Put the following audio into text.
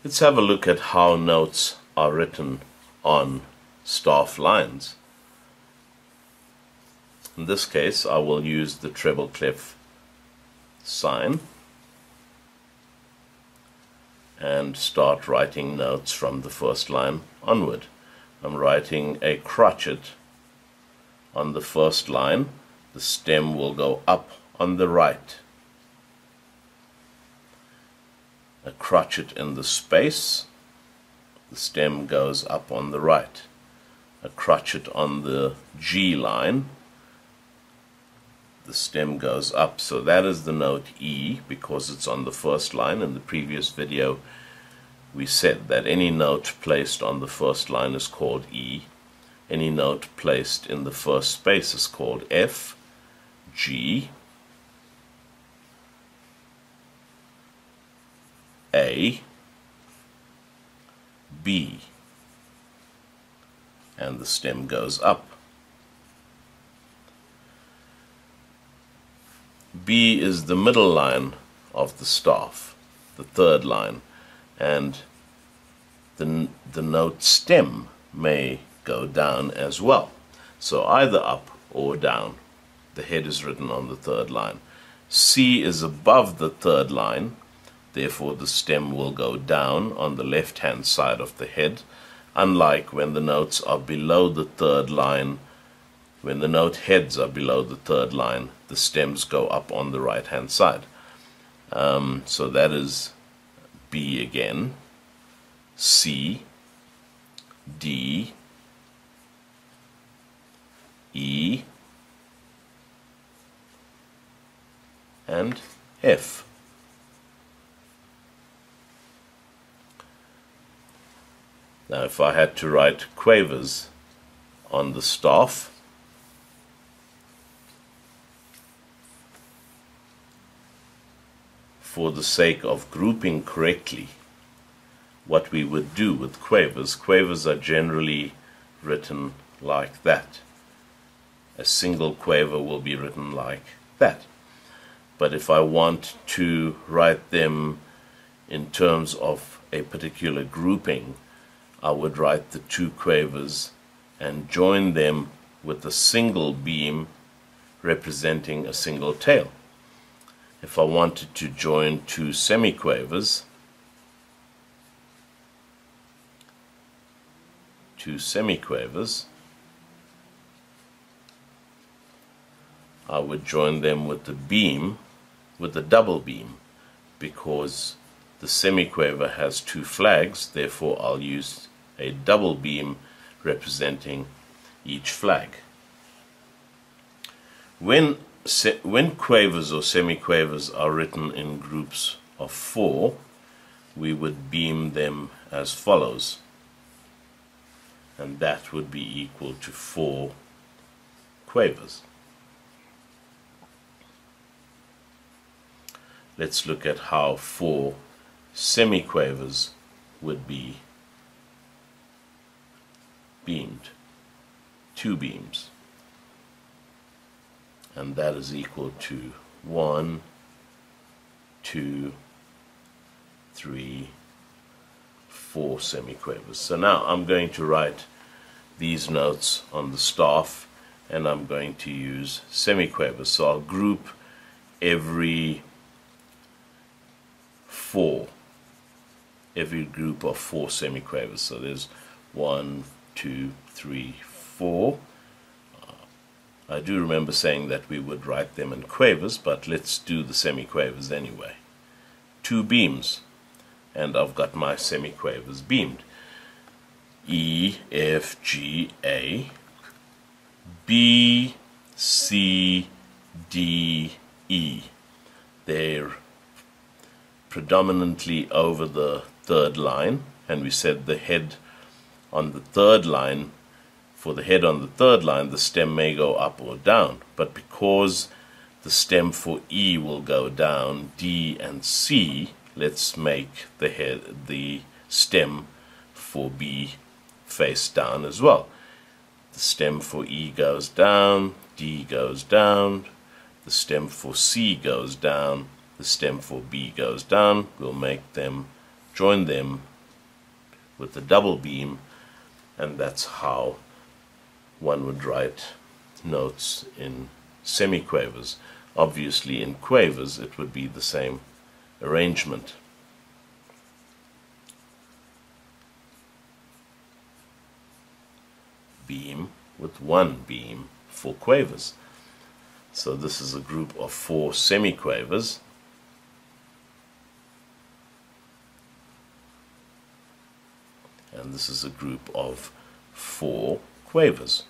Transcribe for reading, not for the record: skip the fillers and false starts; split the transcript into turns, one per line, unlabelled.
Let's have a look at how notes are written on staff lines. In this case, I will use the treble clef sign and start writing notes from the first line onward. I'm writing a crotchet on the first line. The stem will go up on the right. A crotchet in the space, the stem goes up on the right. A crotchet on the G line, the stem goes up. So that is the note E because it's on the first line. In the previous video we said that any note placed on the first line is called E. Any note placed in the first space is called F, G, A, B, and the stem goes up. B is the middle line of the staff, the third line, and the note stem may go down as well. So either up or down. The head is written on the third line. C is above the third line. Therefore, the stem will go down on the left-hand side of the head, unlike when the notes are below the third line. When the note heads are below the third line, the stems go up on the right-hand side. So that is B again, C, D, E, and F. Now if I had to write quavers on the staff, for the sake of grouping correctly, what we would do with quavers are generally written like that. A single quaver will be written like that. But if I want to write them in terms of a particular grouping, I would write the two quavers and join them with a single beam representing a single tail. If I wanted to join two semiquavers, I would join them with the beam, with a double beam, because the semiquaver has two flags. Therefore I'll use a double beam representing each flag. When quavers or semiquavers are written in groups of 4, we would beam them as follows, and that would be equal to 4 quavers. Let's look at how 4 semiquavers would be beamed. 2 beams, and that is equal to 1, 2, 3, 4 semiquavers. So now I'm going to write these notes on the staff, and I'm going to use semiquavers. So I'll group every group of 4 semiquavers. So there's 1, 2, 3, 4. I do remember saying that we would write them in quavers, but let's do the semiquavers anyway. 2 beams, and I've got my semiquavers beamed. E, F, G, A, B, C, D, E. They're predominantly over the third line, and we said the head on the third line, for the head on the third line, the stem may go up or down, but because the stem for E will go down, D and C, let's make the stem for B face down as well. The stem for E goes down, D goes down, the stem for C goes down, the stem for B goes down. We'll join them with a double beam, and that's how one would write notes in semiquavers. Obviously in quavers it would be the same arrangement. Beam with one beam for quavers. So this is a group of 4 semiquavers. And this is a group of 4 quavers.